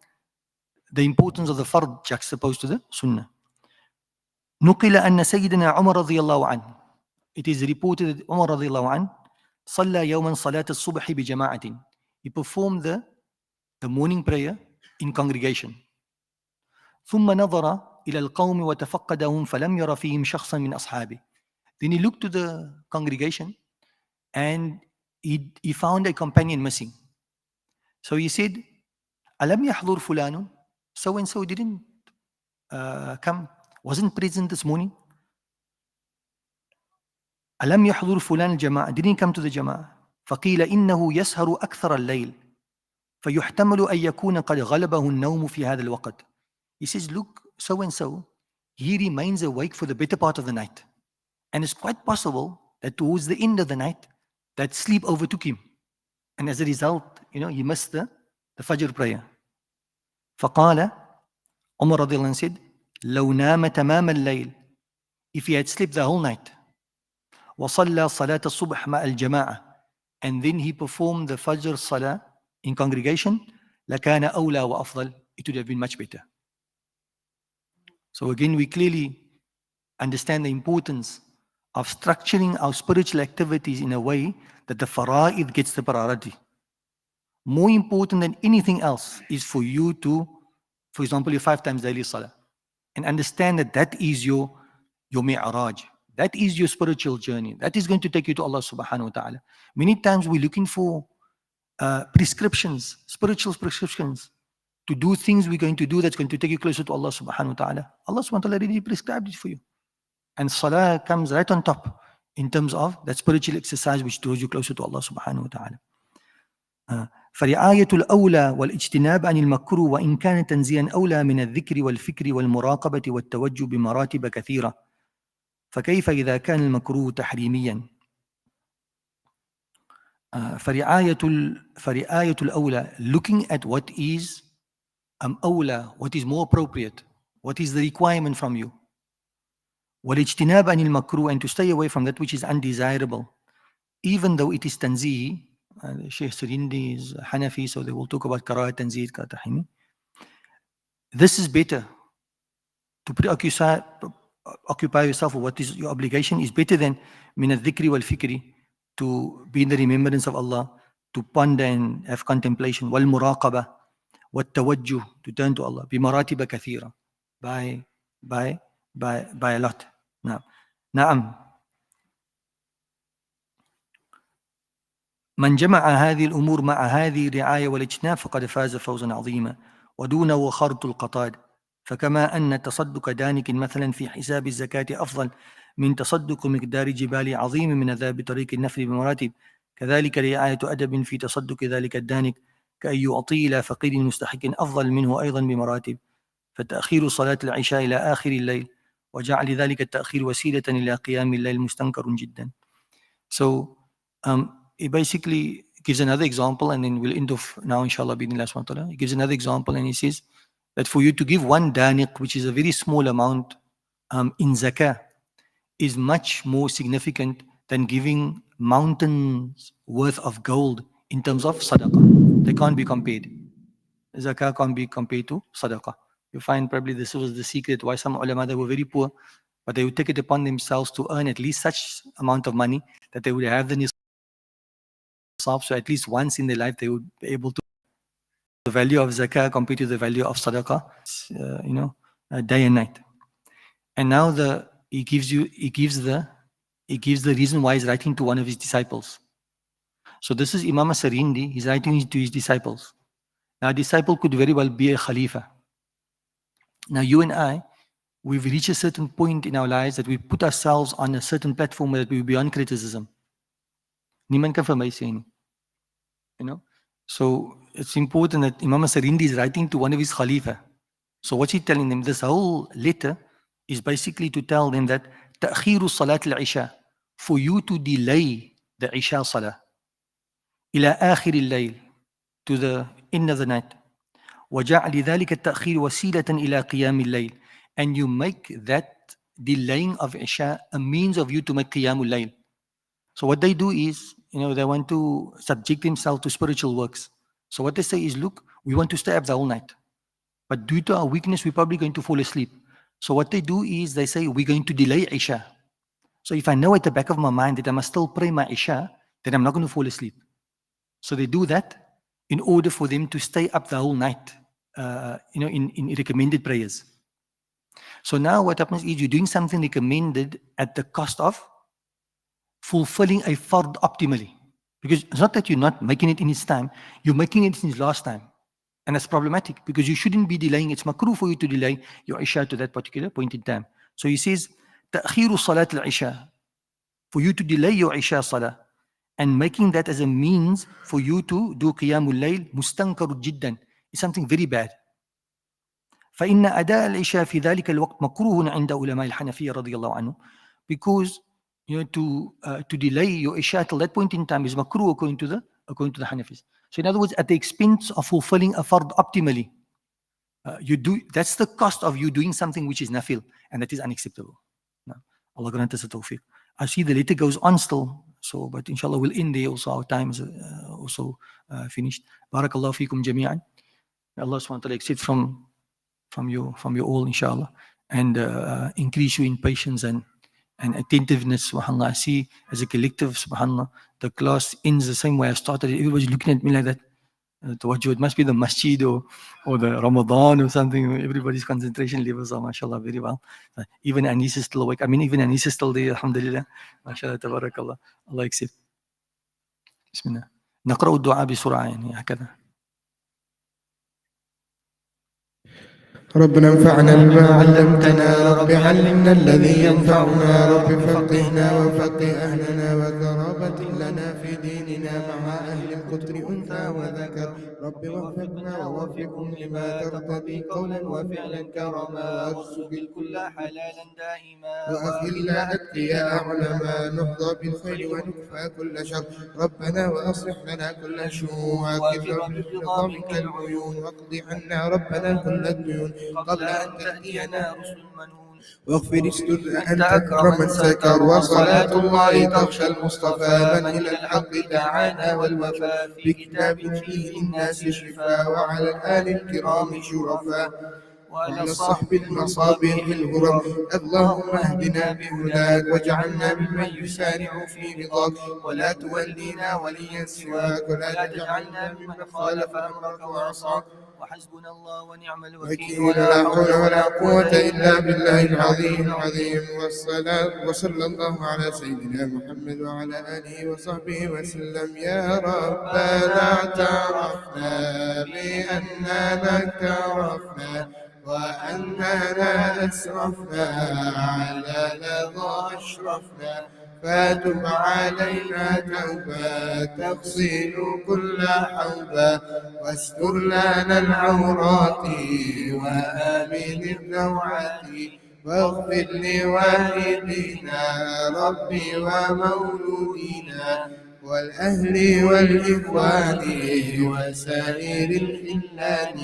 Speaker 1: the importance of the fard juxtaposed to the sunnah. نقل أن سيدنا عمر رضي الله عنه. It is reported that Umar رضي الله عنه صلى يوما صلاة الصبح بجماعة. He performed the morning prayer in congregation. ثم نظر إلى القوم وتفقدهم فلم ير فيهم شخصا من أصحابه. Then he looked to the congregation and he found a companion missing. So he said, ألم يحضر فلان? So and so didn't come, wasn't present this morning. ألم يحضر فلان الجماعة? Didn't come to the جماعة. فقيل إنه يسهر أكثر الليل فيحتمل أن يكون قد غلبه النوم في هذا الوقت. He says, look, so and so, he remains awake for the better part of the night. And it's quite possible that towards the end of the night, that sleep overtook him. And as a result, he missed the Fajr prayer. فقال, Umar رضي الله عنه said, لو نام تمام الليل, if he had slept the whole night, وصلى صلاة الصبح مع الجماعة, and then he performed the Fajr Salah in congregation, لكان أولى وأفضل, it would have been much better. So again, we clearly understand the importance of structuring our spiritual activities in a way that the fara'id gets the priority. More important than anything else is for you to, for example, your 5 times daily salah, and understand that is your mi'raj. That is your spiritual journey. That is going to take you to Allah subhanahu wa ta'ala. Many times we're looking for prescriptions, spiritual prescriptions, to do things we're going to do that's going to take you closer to Allah subhanahu wa ta'ala. Allah subhanahu wa ta'ala already prescribed it for you. And salah comes right on top in terms of that spiritual exercise which draws you closer to Allah subhanahu wa ta'ala. فرعاية الأولى والاجتناب عن المكروه وإن كان تنزيها أولى من الذكر والفكر والمراقبة والتوجه بمراتب كثيرة فكيف إذا كان المكروه تحريميا. فرعاية الأولى, looking at what is أولى, what is more appropriate, what is the requirement from you. والاجتناب عن المكروه, and to stay away from that which is undesirable, even though it is tanzih. Sheikh Surindi is Hanafi, so they will talk about karahat tanzih, karahat tahimi. This is better. To occupy yourself with what is your obligation is better than min al-dhikri wal-fikri, to be in the remembrance of Allah, to ponder and have contemplation, wal-muraqabah, wat-tawajjuh, to turn to Allah, bi-maratiba kathira, by a lot. Na'am. من جمع هذه الأمور مع هذه الرعاية والاجتناب فقد فاز فوزا عظيما ودونه خرط القطاد. فكما أن تصدق دانك مثلا في حساب الزكاة أفضل من تصدق مقدار جبال عظيم من الذهب بطريق النفل بمراتب، كذلك رعاية أدب في تصدق ذلك الدانك كأن يعطي إلى فقير مستحق أفضل منه أيضا بمراتب. فتأخير صلاة العشاء إلى آخر الليل وجعل ذلك التأخير وسيلة إلى قيام الليل مستنكر جدا. So it basically gives another example, and then we'll end off now inshallah bi'idhnillah subhanahu wa ta'ala. He gives another example and he says that for you to give one daniq, which is a very small amount in zakah, is much more significant than giving mountains worth of gold in terms of sadaqah. They can't be compared. Zakah can't be compared to sadaqah. You find probably this was the secret why some ulama, they were very poor, but they would take it upon themselves to earn at least such amount of money that they would have the nisab, so at least once in their life they would be able to the value of zakah compared to the value of sadaqah, day and night. And now he gives the reason why he's writing to one of his disciples. So this is Imam Sarindi, he's writing to his disciples. Now a disciple could very well be a khalifa. Now you and I, we've reached a certain point in our lives that we put ourselves on a certain platform that we will be beyond criticism. Niemand kan vir my sê nie. So it's important that Imam Sarindi is writing to one of his khalifa. So what's he telling them? This whole letter is basically to tell them that ta'khiru salat al-isha, for you to delay the isha salah, ila akhir al-layl, to the end of the night, وَجَعْلِ ذَلِكَ التَّأْخِيرُ وَسِيلَةً إِلَى قِيَامِ اللَّيْلِ, and you make that delaying of Isha a means of you to make Qiyamul Layl. So what they do is, they want to subject themselves to spiritual works. So what they say is, look, we want to stay up the whole night. But due to our weakness, we're probably going to fall asleep. So what they do is they say, we're going to delay Isha. So if I know at the back of my mind that I must still pray my Isha, then I'm not going to fall asleep. So they do that in order for them to stay up the whole night, in recommended prayers. So now what happens is you're doing something recommended at the cost of fulfilling a fard optimally. Because it's not that you're not making it in its time, you're making it in its last time. And that's problematic because you shouldn't be delaying. It's makruh for you to delay your Isha to that particular point in time. So he says, تأخير صلاة العشاء, for you to delay your Isha salah and making that as a means for you to do Qiyamul Layl mustankar jiddan is something very bad. فإن أداء العشاء في ذلك الوقت مكروه عند علماء الحنفية رضي الله عنه, because to delay your Isha till that point in time is makruh according to the Hanafis. So in other words, at the expense of fulfilling a fard optimally, that's the cost of you doing something which is nafil, and that is unacceptable. No. Allah grant us the tawfiq. I see the letter goes on still, but inshallah we'll end there also. Our time is also finished. Barakallahu feekum jami'an. May Allah subhanahu wa ta'ala accept from you all, inshallah, and increase you in patience and attentiveness, subhanAllah. I see as a collective, subhanAllah, the class ends the same way I started. Everybody's looking at me like that. It must be the masjid or the Ramadan or something. Everybody's concentration levels are, mashallah, very well. Even Anis is still awake. Even Anis is still there, alhamdulillah. Mashallah, tabarakallah. Allah accept. Bismillah. نقرأ الدعاء بسرعة يعني هكذا.
Speaker 2: ربنا انفعنا بما علمتنا، رب علمنا الذي ينفعنا، رب فقهنا وفقه أهلنا وقرابة لنا في ديننا مع أهل القدر أنثى وذكر، رب وفقنا ووفقهم لما ترتضي قولا وفعلا كرما، وارزق الكل حلالا دائما، وأخلنا أتقياء علماء نهضى بالخير ونكفى كل شر، ربنا وأصلح لنا كل شؤون، وأكرم بالرضا منك العيون، واقض عنا ربنا كل الديون قبل أن تأتينا رسل المنون، واغفر استر أنت أكرم من سكر، وصلاة الله تغشى المصطفى من إلى الحق دعانا والوفاء، في كتاب فيه للناس شفاء، وعلى الآل الكرام شرفاء، وعلى الصحب المصابيح الغرم، اللهم اهدنا بهداك واجعلنا ممن يسارع في رضاك، ولا تولينا وليا سواك، ولا تجعلنا ممن خالف أمرك وعصاك، وحسبنا الله ونعم الوكيل، ولا حول ولا قوة إلا بالله العظيم العظيم. وصلى الله على سيدنا محمد وعلى آله وصحبه وسلم. يا ربنا اعترفنا بأننا اكترفنا وأننا أسرفنا على لظى أشرفنا، فتب علينا توبة تغسل كل حوبة، واستر لنا العورات وآمن الروعات، واغفر لوالدينا ربي ومولودينا والأهل والإخوان وسائر الخلان،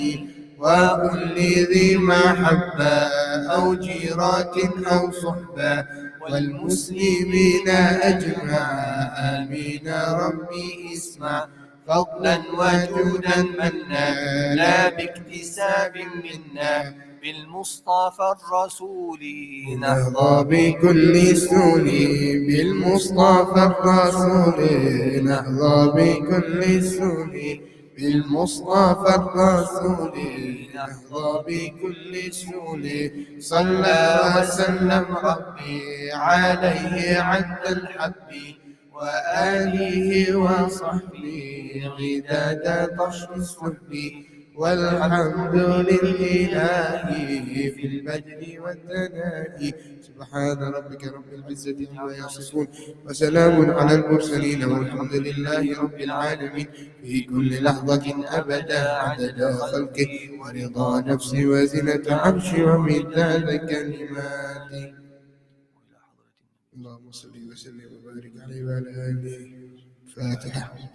Speaker 2: وكل ذي محبة أو جيرات أو صحبة، والمسلمين أجمع آمين ربي اسمع، فضلا وجودا منا لا باكتساب منا، بالمصطفى الرسول نحظى بكل سول، بالمصطفى الرسول نحظى بكل سول، بالمصطفى الرسول نحظى بكل سول، صلى وسلم ربي عليه عد الحب، وآله وصحبه عداد طشر السحب، والحمد لله في البدر والثناء، سبحان ربك رب العزة عما يصفون، وسلام على المرسلين، والحمد لله رب العالمين، في كل لحظة أبدا عدد خلقه ورضا نفسه وزنة عرشه ومداد كلماته. اللهم صل وسلم وبارك عليه وعلى آله. فاتحة.